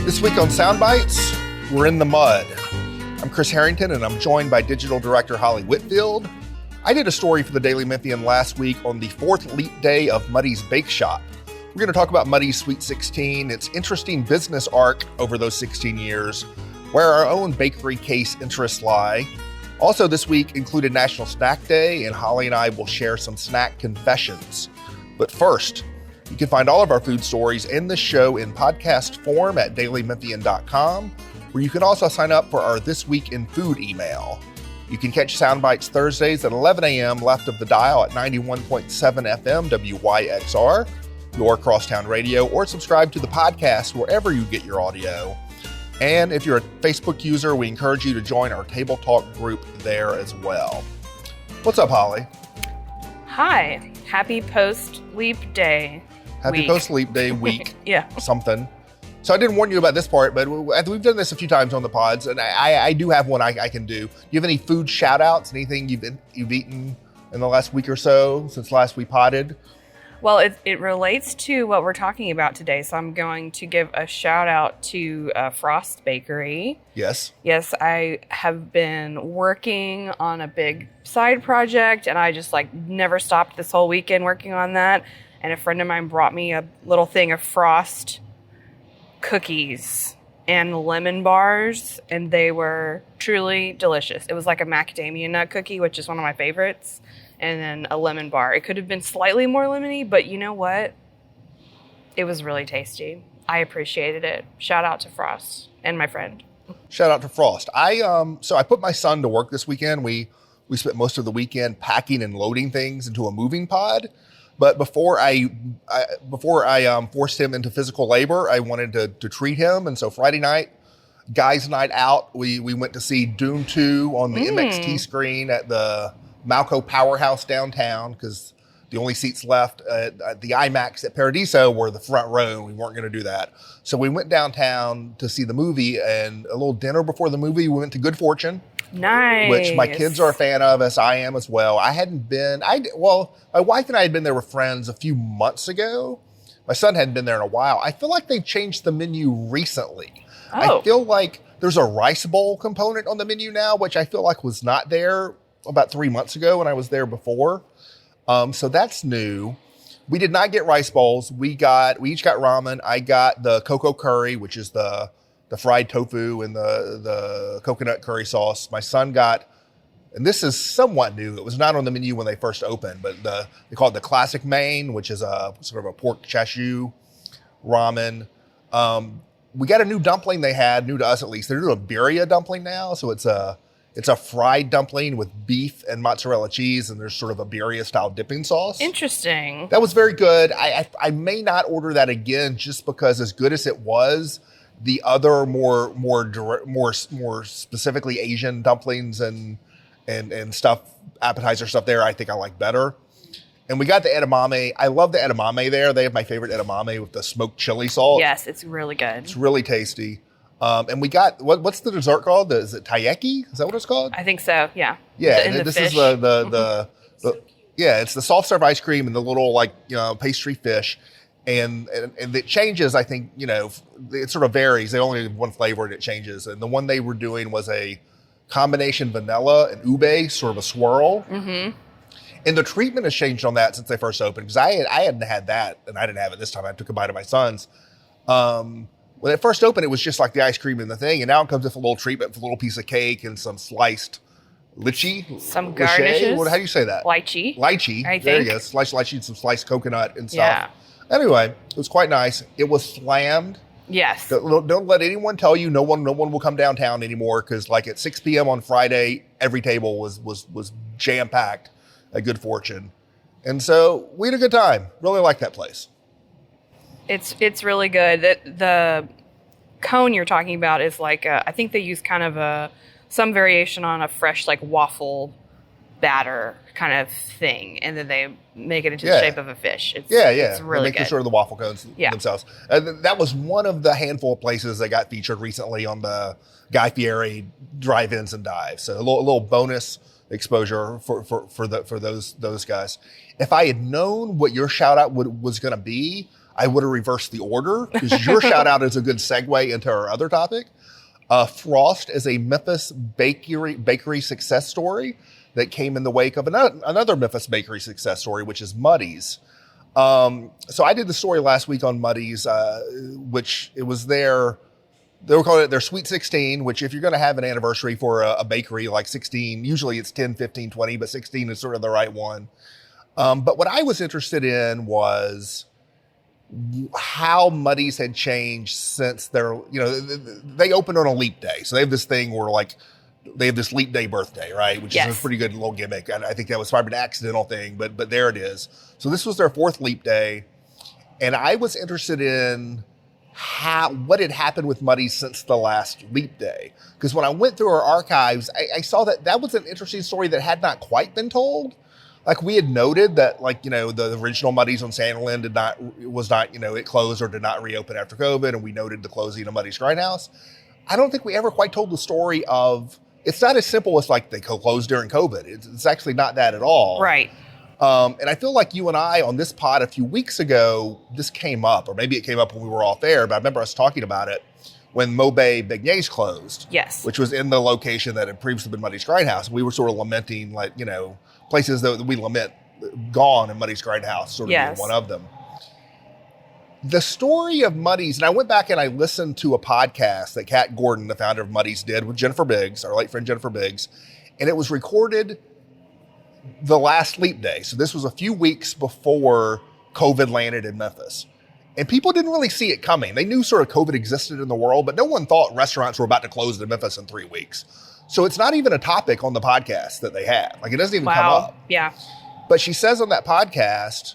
This week on Soundbites, we're in the mud. I'm Chris Harrington, and I'm joined by digital director Holly Whitfield. I did a story for the Daily Memphian last week on the fourth leap day of Muddy's Bake Shop. We're going to talk about Muddy's Sweet 16, its interesting business arc over those 16 years, where our own bakery case interests lie. Also this week included National Snack Day, and Holly and I will share some snack confessions. But first, you can find all of our food stories and this show in podcast form at dailymemphian.com, where you can also sign up for our This Week in Food email. You can catch Soundbites Thursdays at 11 a.m. left of the dial at 91.7 FM WYXR, your crosstown radio, or subscribe to the podcast wherever you get your audio. And if you're a Facebook user, we encourage you to join our Table Talk group there as well. What's up, Holly? Hi. Happy post-leap day. Happy post-leap day week. Yeah. Something. So I didn't warn you about this part, but we've done this a few times on the pods, and I do have one I can do. Do you have any food shout-outs? Anything you've eaten in the last week or so since last we potted? Well, it relates to what we're talking about today, so I'm going to give a shout-out to Frost Bakery. Yes. Yes, I have been working on a big side project, and I just never stopped this whole weekend working on that. And a friend of mine brought me a little thing of Frost cookies and lemon bars, and they were truly delicious. It was like a macadamia nut cookie, which is one of my favorites, and then a lemon bar. It could have been slightly more lemony, but you know what? It was really tasty. I appreciated it. Shout out to Frost and my friend. Shout out to Frost. So I put my son to work this weekend. We spent most of the weekend packing and loading things into a moving pod. But before I forced him into physical labor, I wanted to treat him. And so Friday night, guys' night out, we went to see Dune 2 on the MXT screen at the Malco Powerhouse downtown, because the only seats left at the IMAX at Paradiso were the front row. We weren't going to do that. So we went downtown to see the movie, and a little dinner before the movie, we went to Good Fortune. Nice. Which my kids are a fan of, as I am as well. My wife and I had been there with friends a few months ago. My son hadn't been there in a while. I feel like they've changed the menu recently. Oh. I feel like there's a rice bowl component on the menu now, which I feel like was not there about 3 months ago when I was there before. So that's new. We did not get rice bowls. We each got ramen. I got the cocoa curry, which is the fried tofu and the coconut curry sauce. My son got, and this is somewhat new, it was not on the menu when they first opened, but they call it the classic main, which is a sort of a pork chashu ramen. We got a new dumpling they had, new to us at least. They're doing a birria dumpling now, so it's a fried dumpling with beef and mozzarella cheese, and there's sort of a birria-style dipping sauce. Interesting. That was very good. I may not order that again just because, as good as it was, the other more specifically Asian dumplings and stuff, appetizer stuff there, I think I like better. And we got the edamame. I love the edamame there. They have my favorite edamame with the smoked chili salt. Yes, it's really good. It's really tasty. And we got, what's the dessert called? Is it taiyaki? Is that what it's called? I think so, yeah. Yeah, and this fish. is the yeah, it's the soft serve ice cream and the little pastry fish. And it changes, I think, it sort of varies. They only have one flavor and it changes. And the one they were doing was a combination vanilla and ube, sort of a swirl. Mm-hmm. And the treatment has changed on that since they first opened, because I hadn't had that, and I didn't have it this time. I took a bite of my son's. When it first opened, it was just like the ice cream and the thing, and now it comes with a little treatment, with a little piece of cake and some sliced lychee. Some garnishes. How do you say that? Lychee. Lychee. There you go. Sliced lychee and some sliced coconut and stuff. Yeah. Anyway, it was quite nice. It was slammed. Yes. Don't let anyone tell you no one will come downtown anymore, because at 6 p.m. on Friday, every table was jam-packed at Good Fortune. And so we had a good time. Really like that place. It's really good. The cone you're talking about is I think they use kind of some variation on a fresh waffle batter kind of thing, and then they make it into the shape of a fish. It's really good. Sort of the waffle cones themselves. That was one of the handful of places that got featured recently on the Guy Fieri drive-ins and dives. So a little bonus exposure for those guys. If I had known what your shout out was going to be, I would have reversed the order because your shout out is a good segue into our other topic. Frost is a Memphis bakery success story that came in the wake of another Memphis bakery success story, which is Muddy's. So I did the story last week on Muddy's, which it was they were calling it their Sweet 16, which if you're going to have an anniversary for a bakery like 16, usually it's 10, 15, 20, but 16 is sort of the right one. But what I was interested in was how Muddy's had changed since they opened on a leap day. So they have this thing where they have this leap day birthday, right? Which is a pretty good little gimmick. And I think that was probably an accidental thing, but there it is. So this was their 4th leap day. And I was interested in what had happened with Muddy's since the last leap day. Because when I went through our archives, I saw that was an interesting story that had not quite been told. Like we had noted that the original Muddy's on Sanderland it closed or did not reopen after COVID. And we noted the closing of Muddy's Grindhouse. I don't think we ever quite told the story of, it's not as simple as like they closed during COVID. It's actually not that at all. Right. And I feel like you and I on this pod a few weeks ago, this came up, or maybe it came up when we were off air, but I remember us talking about it when Mobay Beignets closed. Yes. Which was in the location that had previously been Muddy's Grindhouse. We were sort of lamenting places that we lament gone in Muddy's Grindhouse, sort of being one of them. The story of Muddy's, and I went back and I listened to a podcast that Kat Gordon, the founder of Muddy's, did with Jennifer Biggs, our late friend Jennifer Biggs, and it was recorded the last leap day. So this was a few weeks before COVID landed in Memphis. And people didn't really see it coming. They knew sort of COVID existed in the world, but no one thought restaurants were about to close in Memphis in 3 weeks. So it's not even a topic on the podcast that they had. Like it doesn't even come up. Yeah. But she says on that podcast,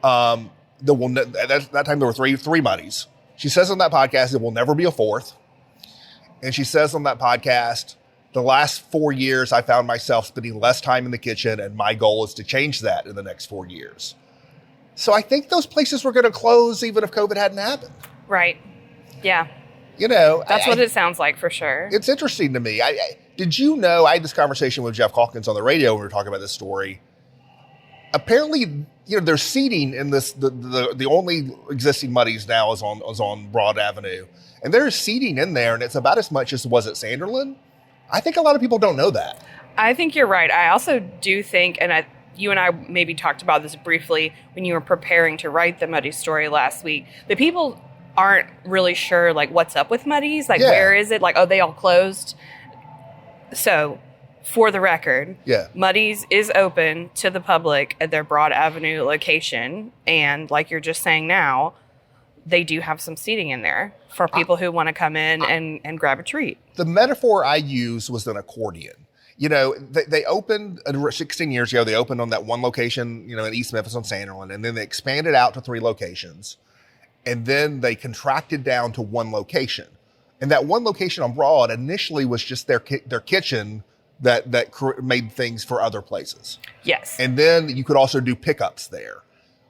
that time there were three Muddy's. She says on that podcast, it will never be a 4th. And she says on that podcast, the last 4 years, I found myself spending less time in the kitchen, and my goal is to change that in the next 4 years. So I think those places were going to close even if COVID hadn't happened. Right. Yeah. That's what it sounds like for sure. It's interesting to me. Did you know, I had this conversation with Jeff Calkins on the radio when we were talking about this story. Apparently, there's seating in this, the only existing Muddy's now is on Broad Avenue. And there's seating in there, and it's about as much as it was at Sanderland. I think a lot of people don't know that. I think you're right. I also do think, and you and I maybe talked about this briefly when you were preparing to write the Muddy's story last week, that people aren't really sure, what's up with Muddy's? Where is it? They all closed. So, for the record, Muddy's is open to the public at their Broad Avenue location. And like you're just saying now, they do have some seating in there for people who want to come in and grab a treat. The metaphor I used was an accordion. They opened 16 years ago. They opened on that one location, in East Memphis on Sanderland. And then they expanded out to 3 locations. And then they contracted down to 1 location. And that 1 location on Broad initially was just their kitchen that made things for other places. Yes. And then you could also do pickups there.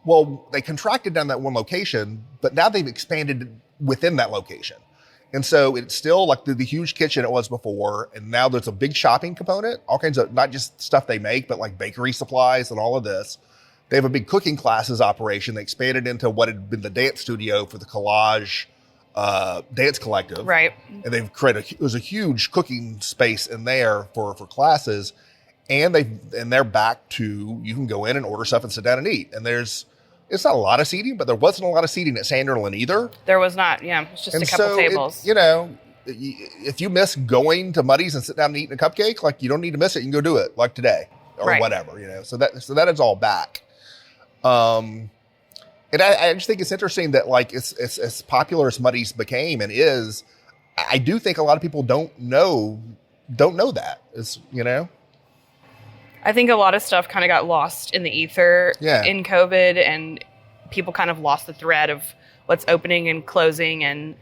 Well, they contracted down that 1 location, but now they've expanded within that location. And so it's still like the huge kitchen it was before. And now there's a big shopping component, all kinds of, not just stuff they make, but like bakery supplies and all of this. They have a big cooking classes operation. They expanded into what had been the dance studio for the Collage Dance Collective. Right. And they've there's a huge cooking space in there for classes. And they're back to, you can go in and order stuff and sit down and eat. And it's not a lot of seating, but there wasn't a lot of seating at Sanderland either. There was not, yeah. It's just a couple tables. If you miss going to Muddy's and sit down and eating a cupcake, you don't need to miss it. You can go do it today or whatever, So that is all back. And I just think it's interesting that it's as popular as Muddy's became and is, I do think a lot of people don't know that. I think a lot of stuff kind of got lost in the ether in COVID, and people kind of lost the thread of what's opening and closing and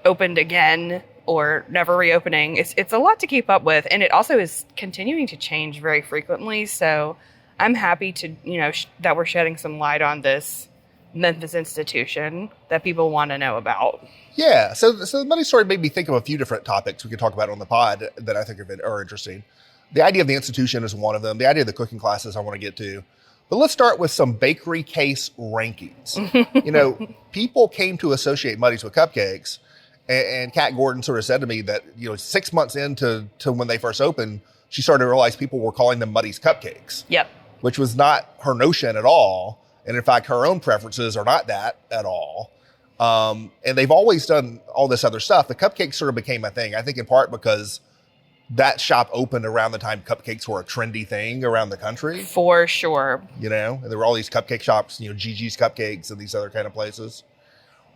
opened again or never reopening. It's a lot to keep up with, and it also is continuing to change very frequently. So I'm happy to, that we're shedding some light on this Memphis institution that people want to know about. Yeah. So the Muddy's story made me think of a few different topics we could talk about on the pod that I think are interesting. The idea of the institution is one of them. The idea of the cooking classes I want to get to. But let's start with some bakery case rankings. People came to associate Muddy's with cupcakes, and Kat Gordon sort of said to me that 6 months into when they first opened, she started to realize people were calling them Muddy's cupcakes. Yep. Which was not her notion at all. And in fact, her own preferences are not that at all. And they've always done all this other stuff. The cupcakes sort of became a thing, I think in part because that shop opened around the time cupcakes were a trendy thing around the country. For sure. And there were all these cupcake shops, Gigi's Cupcakes and these other kind of places.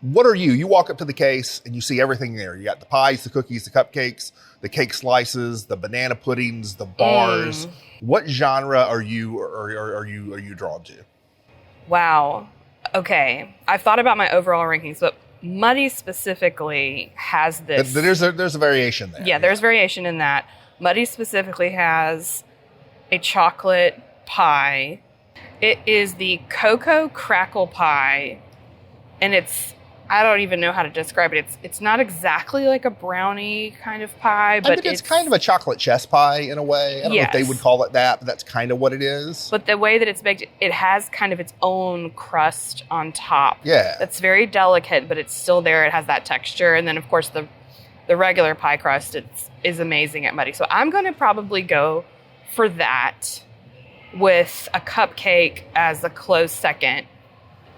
What are you? You walk up to the case and you see everything there. You got the pies, the cookies, the cupcakes, the cake slices, the banana puddings, the bars. What genre are you drawn to? Wow. Okay. I've thought about my overall rankings, but Muddy's specifically has this. There's a variation there. Yeah, there's variation in that. Muddy's specifically has a chocolate pie. It is the cocoa crackle pie, and I don't even know how to describe it. It's not exactly like a brownie kind of pie, but it's kind of a chocolate chess pie in a way. I don't know if they would call it that, but that's kind of what it is. But the way that it's baked, it has kind of its own crust on top. Yeah. That's very delicate, but it's still there. It has that texture. And then, of course, the regular pie crust is amazing at Muddy. So I'm going to probably go for that with a cupcake as a close second.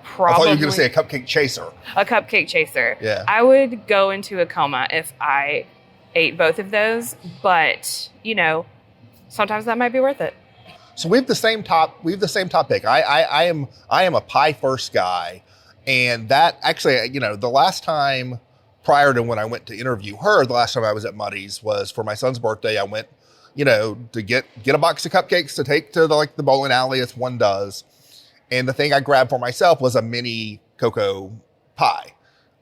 Probably. I thought you were going to say a cupcake chaser. A cupcake chaser. Yeah. I would go into a coma if I ate both of those, but sometimes that might be worth it. So we have the same top pick. I am a pie first guy, and that actually, the last time prior to when I went to interview her, the last time I was at Muddy's was for my son's birthday. I went, to get a box of cupcakes to take to the bowling alley as one does. And the thing I grabbed for myself was a mini cocoa pie,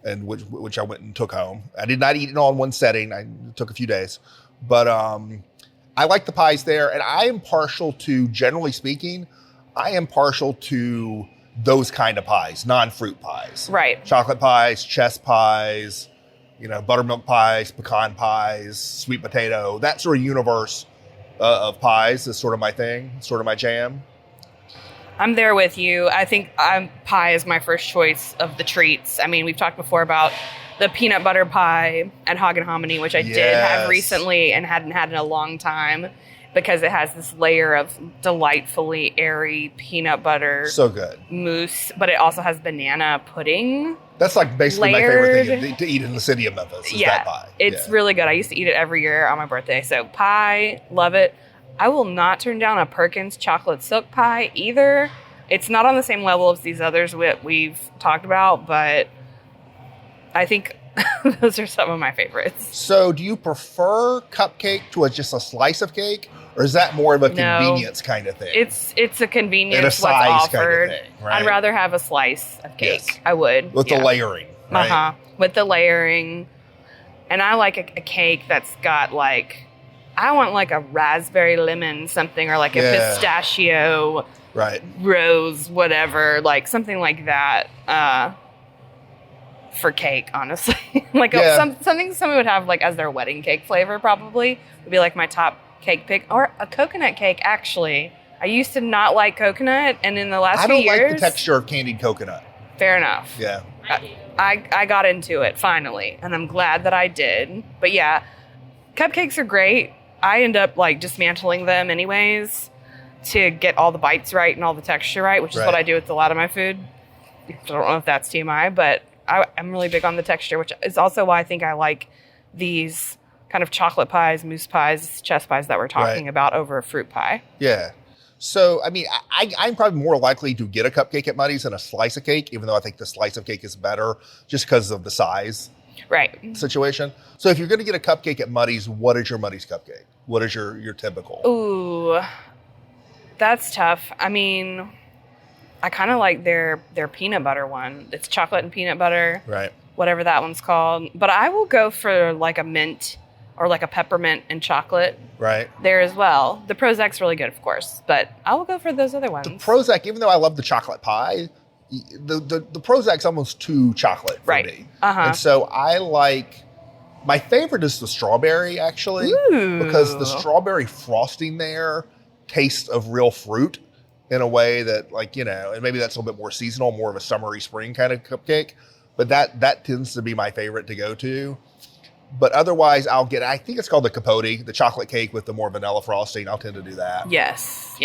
and which I went and took home. I did not eat it all in one setting. It took a few days. But I like the pies there. And I am partial to, generally speaking, those kind of pies, non-fruit pies. Right. Chocolate pies, chess pies, buttermilk pies, pecan pies, sweet potato. That sort of universe of pies is sort of my thing, sort of my jam. I'm there with you. I think pie is my first choice of the treats. I mean, we've talked before about the peanut butter pie at Hog and Hominy, which I did have recently and hadn't had in a long time because it has this layer of delightfully airy peanut butter. So good. Mousse, but it also has banana pudding. That's like basically my favorite thing to eat in the city of Memphis is that pie. It's really good. I used to eat it every year on my birthday. So pie, love it. I will not turn down a Perkins chocolate silk pie either. It's not on the same level as these others we've talked about, but I think those are some of my favorites. So do you prefer cupcake to just a slice of cake, or is that more of a convenience kind of thing? It's a convenience and a size what's offered. Kind of thing, right? I'd rather have a slice of cake. Yes. I would. With the layering, right? With the layering. And I like a cake that's got I want a raspberry lemon something, or a pistachio rose, whatever, something like that for cake, honestly. Something someone would have as their wedding cake flavor probably would be my top cake pick. Or a coconut cake, actually. I used to not like coconut, and in the last few years... I don't like the texture of candied coconut. Fair enough. Yeah. I got into it, finally, and I'm glad that I did. But yeah, cupcakes are great. I end up dismantling them anyways to get all the bites right and all the texture right, which is what I do with a lot of my food. I don't know if that's TMI, but I'm really big on the texture, which is also why I think I like these kind of chocolate pies, mousse pies, chess pies that we're talking about over a fruit pie. Yeah. So, I mean, I'm probably more likely to get a cupcake at Muddy's than a slice of cake, even though I think the slice of cake is better just because of the size situation. So if you're going to get a cupcake at Muddy's, what is your Muddy's cupcake? What is your typical? Ooh, that's tough. I mean, I kind of like their peanut butter one. It's chocolate and peanut butter. Right. Whatever that one's called. But I will go for a mint or a peppermint and chocolate. Right. There as well. The Prozac's really good, of course. But I will go for those other ones. The Prozac, even though I love the chocolate pie, the Prozac's almost too chocolate for me. And so I my favorite is the strawberry, actually. Ooh. Because the strawberry frosting there tastes of real fruit in a way that, like, and maybe that's a little bit more seasonal, more of a summery spring kind of cupcake. But that tends to be my favorite to go to. But otherwise, I think it's called the capote, the chocolate cake with the more vanilla frosting. I'll tend to do that. Yes.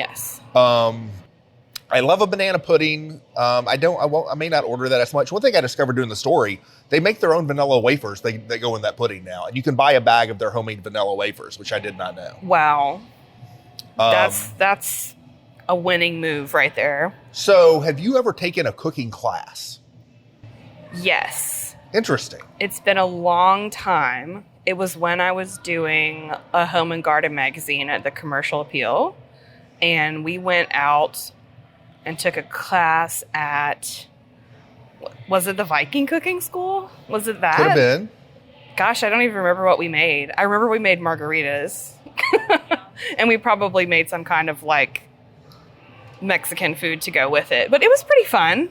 I love a banana pudding. I may not order that as much. One thing I discovered doing the story, they make their own vanilla wafers. They go in that pudding now. And you can buy a bag of their homemade vanilla wafers, which I did not know. Wow. That's a winning move right there. So have you ever taken a cooking class? Yes. Interesting. It's been a long time. It was when I was doing a home and garden magazine at the Commercial Appeal. And we went out and took a class at, was it the Viking cooking school? Was it that? Could have been. Gosh, I don't even remember what we made. I remember we made margaritas. And we probably made some kind of like Mexican food to go with it. But it was pretty fun.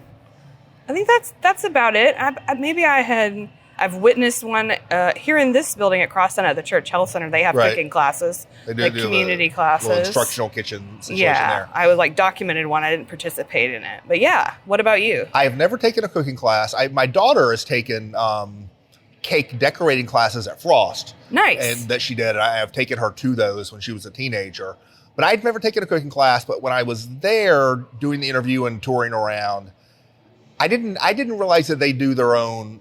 I think that's about it. I've witnessed one here in this building at Cross Center, the Church Health Center. They have cooking classes, they do like community classes, little instructional kitchen situation there. I was documented one. I didn't participate in it, but yeah. What about you? I have never taken a cooking class. My daughter has taken cake decorating classes at Frost. Nice, and that she did. I have taken her to those when she was a teenager, but I'd never taken a cooking class. But when I was there doing the interview and touring around, I didn't realize that they do their own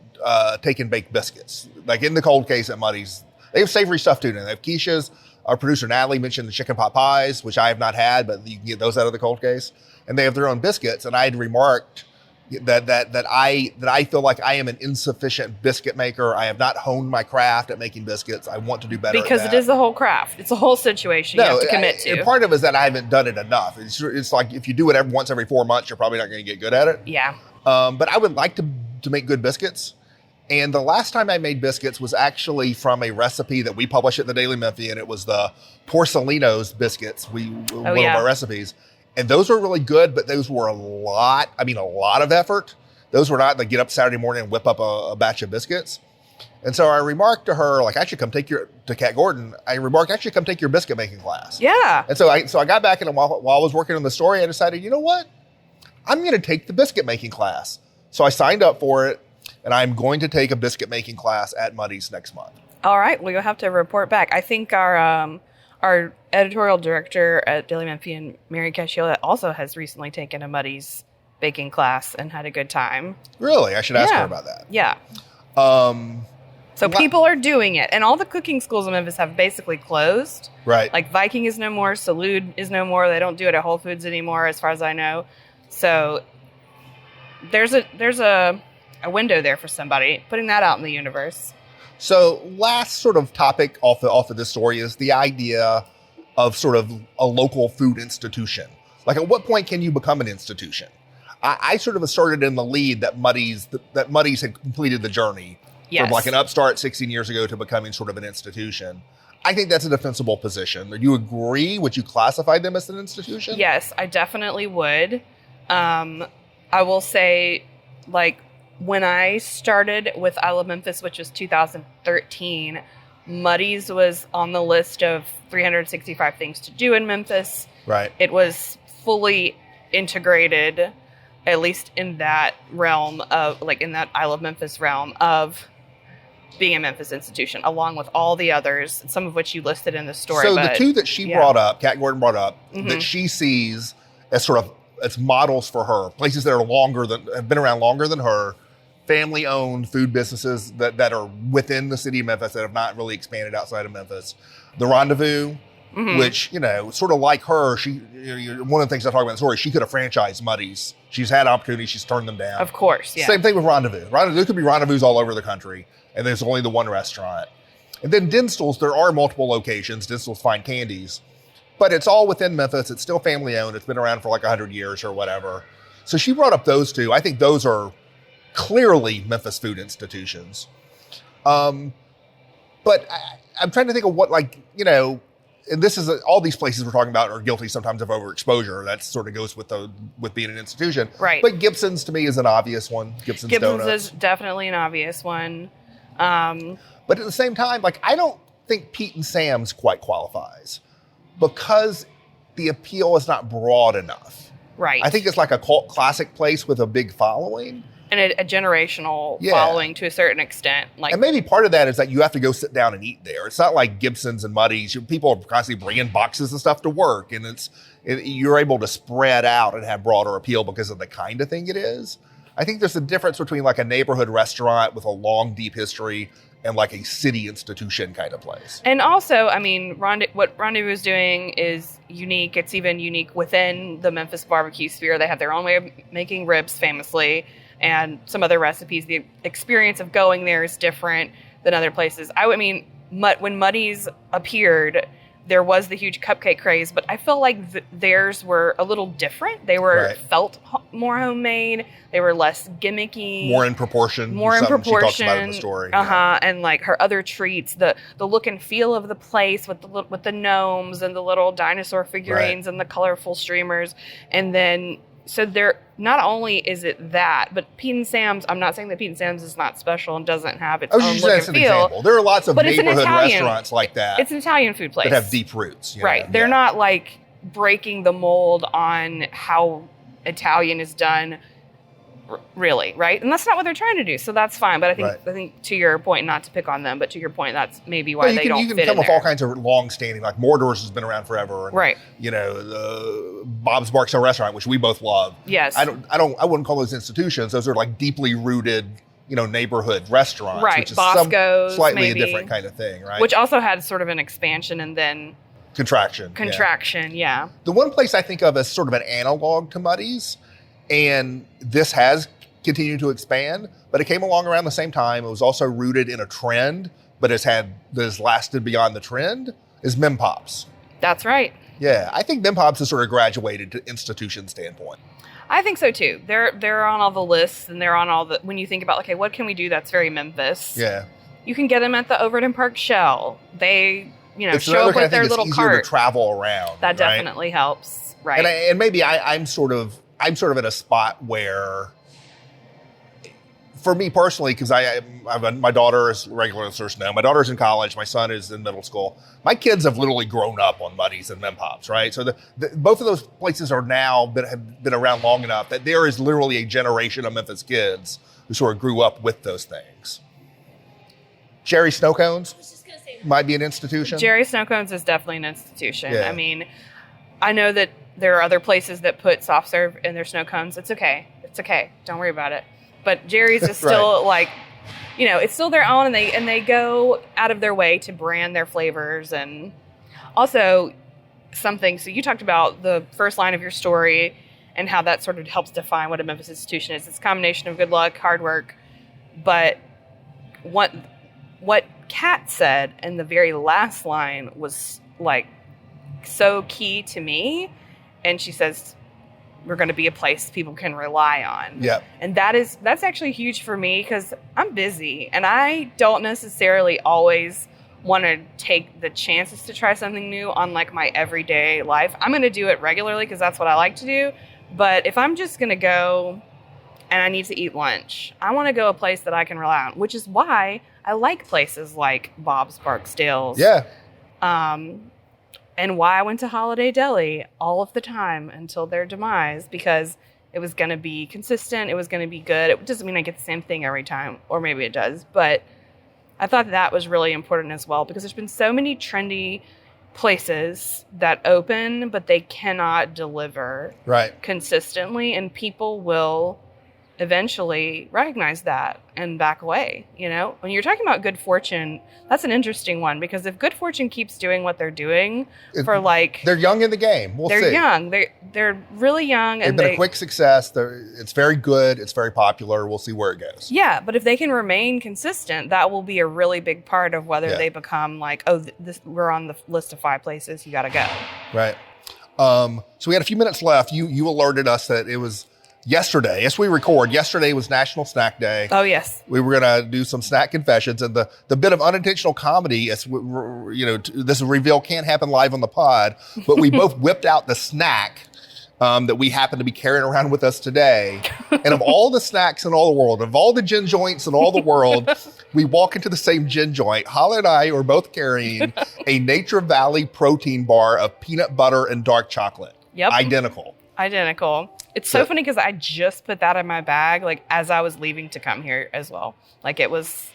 take and bake biscuits. Like in the cold case at Muddy's, they have savory stuff too. They have quiches. Our producer Natalie mentioned the chicken pot pies, which I have not had, but you can get those out of the cold case. And they have their own biscuits. And I had remarked that I feel like I am an insufficient biscuit maker. I have not honed my craft at making biscuits. I want to do better. Because at that. It is a whole craft. It's a whole situation you have to commit to. And part of it is that I haven't done it enough. It's like if you do it once every 4 months, you're probably not going to get good at it. Yeah. But I would like to make good biscuits. And the last time I made biscuits was actually from a recipe that we published at the Daily Memphian. It was the Porcelino's biscuits. One of our recipes. And those were really good, but those were a lot of effort. Those were not like get up Saturday morning and whip up a batch of biscuits. And so I remarked to her, like, to Kat Gordon, I remarked, actually come take your biscuit making class. Yeah. And so I got back and while I was working on the story, I decided, you know what? I'm going to take the biscuit making class. So I signed up for it, and I'm going to take a biscuit making class at Muddy's next month. All right. Well, you'll have to report back. I think our editorial director at Daily Memphian, Mary Casciola, also has recently taken a Muddy's baking class and had a good time. Really? I should ask her about that. Yeah. So people are doing it. And all the cooking schools in Memphis have basically closed. Right. Like Viking is no more. Salud is no more. They don't do it at Whole Foods anymore, as far as I know. So there's a window there for somebody, putting that out in the universe. So last sort of topic off of this story is the idea of sort of a local food institution. Like at what point can you become an institution? I sort of asserted in the lead that Muddy's had completed the journey from like an upstart 16 years ago to becoming sort of an institution. I think that's a defensible position. Do you agree? Would you classify them as an institution? Yes, I definitely would. I will say, like, when I started with I Love Memphis, which was 2013, Muddy's was on the list of 365 things to do in Memphis. Right. It was fully integrated, at least in that realm of, like, in that I Love Memphis realm of being a Memphis institution, along with all the others, some of which you listed in the story. So the two that she brought up, Kat Gordon brought up, that she sees as sort of as models for her, places that have been around longer than her, family-owned food businesses that are within the city of Memphis that have not really expanded outside of Memphis. The Rendezvous, which, sort of like her, one of the things I talk about in the story, she could have franchised Muddy's. She's had opportunities, she's turned them down. Of course, yeah. Same thing with Rendezvous. There could be Rendezvous all over the country, and there's only the one restaurant. And then Dinstall's, there are multiple locations. Dinstall's Fine Candies. But it's all within Memphis. It's still family-owned. It's been around for like 100 years or whatever. So she brought up those two. I think those are clearly Memphis food institutions. But I'm trying to think of what, and this is all these places we're talking about are guilty sometimes of overexposure. That sort of goes with being an institution. Right. But Gibson's to me is an obvious one. Gibson's Donuts is definitely an obvious one. But at the same time, I don't think Pete and Sam's quite qualifies because the appeal is not broad enough. Right. I think it's like a cult classic place with a big following. And a generational following to a certain extent. And maybe part of that is that you have to go sit down and eat there. It's not like Gibson's and Muddy's. People are constantly bringing boxes and stuff to work. And you're able to spread out and have broader appeal because of the kind of thing it is. I think there's a difference between like a neighborhood restaurant with a long, deep history and like a city institution kind of place. And also, I mean, what Rendezvous is doing is unique. It's even unique within the Memphis barbecue sphere. They have their own way of making ribs famously, and some other recipes. The experience of going there is different than other places. I mean, when Muddy's appeared, there was the huge cupcake craze, but I feel like theirs were a little different. They were felt more homemade. They were less gimmicky. More in proportion. She talks about in the story. And like her other treats, the look and feel of the place with the gnomes and the little dinosaur figurines and the colorful streamers. And then, so there, not only is it that, but Pete and Sam's, I'm not saying that Pete and Sam's is not special and doesn't have its own look and feel. Example. There are lots of neighborhood restaurants like that. It's an Italian food place. That have deep roots. Right. They're not like breaking the mold on how Italian is done, really, right? And that's not what they're trying to do, so that's fine. But I think to your point, not to pick on them, but to your point, that's maybe why they don't fit in there. You can come with all kinds of long-standing, like Mordor's has been around forever, and, you know, the Bob's Barksdale Restaurant, which we both love. Yes, I wouldn't call those institutions. Those are like deeply rooted, you know, neighborhood restaurants, right? Which is Bosco's, slightly maybe, a different kind of thing, right? Which also had sort of an expansion and then contraction. Yeah. The one place I think of as sort of an analog to Muddy's, and this has continued to expand, but it came along around the same time. It was also rooted in a trend, but has lasted beyond the trend, is Mem Pops. That's right. Yeah, I think Mem Pops has sort of graduated to institution standpoint. I think so too. They're on all the lists, and they're on all the, when you think about, okay, what can we do that's very Memphis? Yeah. You can get them at the Overton Park Shell. They, you know, it's show up with their little cart. It's easier to travel around. That definitely helps, right? And maybe I'm sort of at a spot where, for me personally, because my daughter is regular listeners know, my daughter's in college, my son is in middle school. My kids have literally grown up on Muddy's and Mem Pops, right? So both of those places are now have been around long enough that there is literally a generation of Memphis kids who sort of grew up with those things. Jerry Snow Cones might be an institution. Jerry Snow Cones is definitely an institution. Yeah. I mean, I know that there are other places that put soft serve in their snow cones. It's okay. Don't worry about it. But Jerry's is still like, you know, it's still their own, and they go out of their way to brand their flavors. And also something, so you talked about the first line of your story and how that sort of helps define what a Memphis institution is. It's a combination of good luck, hard work, but what Kat said in the very last line was like so key to me. And she says, we're going to be a place people can rely on. Yeah. And that's actually huge for me because I'm busy and I don't necessarily always want to take the chances to try something new on like my everyday life. I'm going to do it regularly because that's what I like to do. But if I'm just going to go and I need to eat lunch, I want to go a place that I can rely on, which is why I like places like Bob's Barksdale's. Yeah. And why I went to Holiday Deli all of the time until their demise, because it was going to be consistent. It was going to be good. It doesn't mean I get the same thing every time, or maybe it does. But I thought that was really important as well, because there's been so many trendy places that open, but they cannot deliver consistently. And people will eventually recognize that and back away. You know, when you're talking about Good Fortune, that's an interesting one, because if Good Fortune keeps doing what they're doing for like, they're young in the game. They're see. Young. They're really young. They've been a quick success. It's very good. It's very popular. We'll see where it goes. Yeah. But if they can remain consistent, that will be a really big part of whether they become like, oh, we're on the list of 5 places. You got to go. Right. So we had a few minutes left. You alerted us that it was yesterday, as we record, yesterday was National Snack Day. Oh, yes. We were going to do some snack confessions, and the bit of unintentional comedy, as you know, this reveal can't happen live on the pod, but we both whipped out the snack that we happen to be carrying around with us today. And of all the snacks in all the world, of all the gin joints in all the world, we walk into the same gin joint. Holly and I are both carrying a Nature Valley protein bar of peanut butter and dark chocolate. Yep. Identical. Identical. It's so funny because I just put that in my bag, like as I was leaving to come here as well. Like it was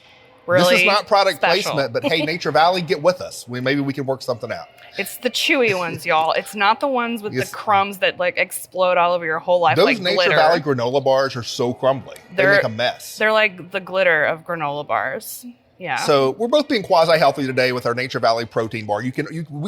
really This is not product special. placement, but hey, Nature Valley, get with us. Maybe we can work something out. It's the chewy ones, y'all. It's not the ones with the crumbs that like explode all over your whole life. Those like Nature glitter. Valley granola bars are so crumbly. They make a mess. They're like the glitter of granola bars. Yeah. So we're both being quasi-healthy today with our Nature Valley protein bar. We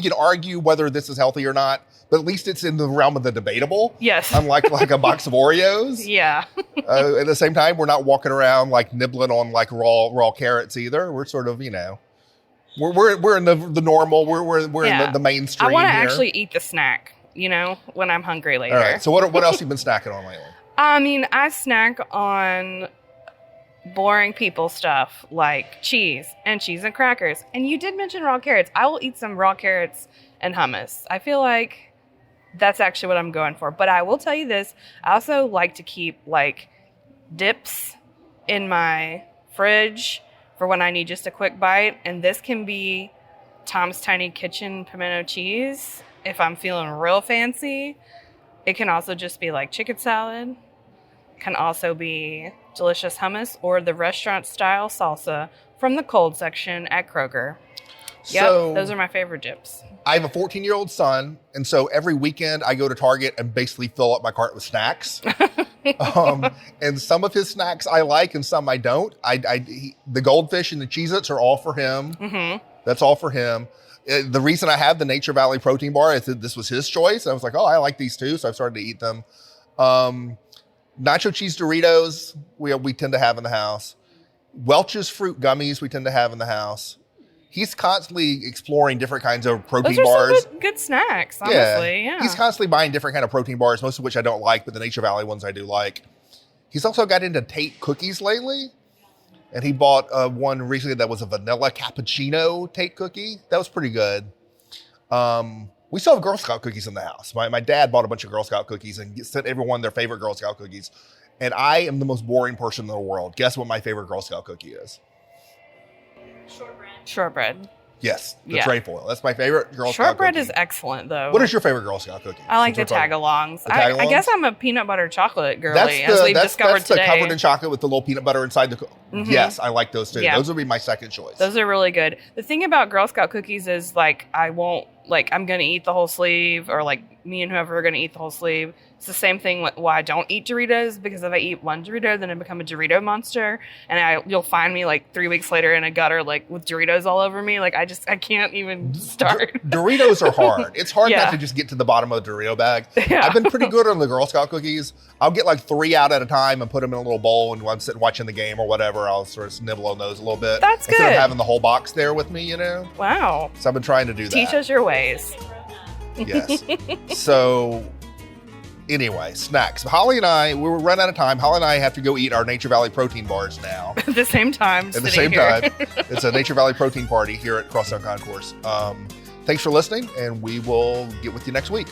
can argue whether this is healthy or not, but at least it's in the realm of the debatable. Yes. Unlike like a box of Oreos. Yeah. At the same time, we're not walking around like nibbling on like raw carrots either. We're sort of, we're in the normal. We're in the mainstream. I want to here. actually eat the snack, when I'm hungry later. All right. So what else you been snacking on lately? I mean, I snack on boring people stuff like cheese and crackers. And you did mention raw carrots. I will eat some raw carrots and hummus. I feel like that's actually what I'm going for. But I will tell you this. I also like to keep like dips in my fridge for when I need just a quick bite. And this can be Tom's Tiny Kitchen pimento cheese if I'm feeling real fancy. It can also just be like chicken salad. Can also be delicious hummus or the restaurant style salsa from the cold section at Kroger. Yep, So those are my favorite dips. I have a 14-year-old son, and so every weekend I go to Target and basically fill up my cart with snacks. And some of his snacks I like and some I don't. The goldfish and the Cheez-Its are all for him. Mm-hmm. That's all for him. The reason I have the Nature Valley protein bar is that this was his choice. I was like, oh, I like these too, so I've started to eat them. Nacho cheese Doritos, we tend to have in the house. Welch's fruit gummies, we tend to have in the house. He's constantly exploring different kinds of protein Those are bars. some good snacks, honestly. Yeah. He's constantly buying different kind of protein bars, most of which I don't like, but the Nature Valley ones I do like. He's also got into Tate cookies lately. And he bought one recently that was a vanilla cappuccino Tate cookie. That was pretty good. We still have Girl Scout cookies in the house. My dad bought a bunch of Girl Scout cookies and sent everyone their favorite Girl Scout cookies. And I am the most boring person in the world. Guess what my favorite Girl Scout cookie is? Shortbread. Yes, the Yeah. trefoil. That's my favorite Girl Scout Shortbread cookie. is excellent, though. What is your favorite Girl Scout cookie? I like the Since we're talking- tag-alongs. The tag-alongs? I guess I'm a peanut butter chocolate girly, as we've discovered that's today. the covered in chocolate with the little peanut butter inside the Mhm. Yes, I like those too. Yeah. Those would be my second choice. Those are really good. The thing about Girl Scout cookies is like I'm going to eat the whole sleeve, or like me and whoever are going to eat the whole sleeve. It's the same thing why I don't eat Doritos, because if I eat one Dorito, then I become a Dorito monster, and you'll find me like 3 weeks later in a gutter like with Doritos all over me. Like I can't even start. Doritos are hard. It's hard Yeah. not to just get to the bottom of the Dorito bag. Yeah. I've been pretty good on the Girl Scout cookies. I'll get like 3 out at a time and put them in a little bowl, and when I'm sitting watching the game or whatever, I'll sort of nibble on those a little bit. That's Instead good. of having the whole box there with me, Wow. So I've been trying to do that. Teach us your ways. Yes. So anyway, snacks. Holly and I, we were running out of time. Holly and I have to go eat our Nature Valley protein bars now. At the same time, At the sitting same here. time, it's a Nature Valley protein party here at Crosstown Concourse. Thanks for listening, and we will get with you next week.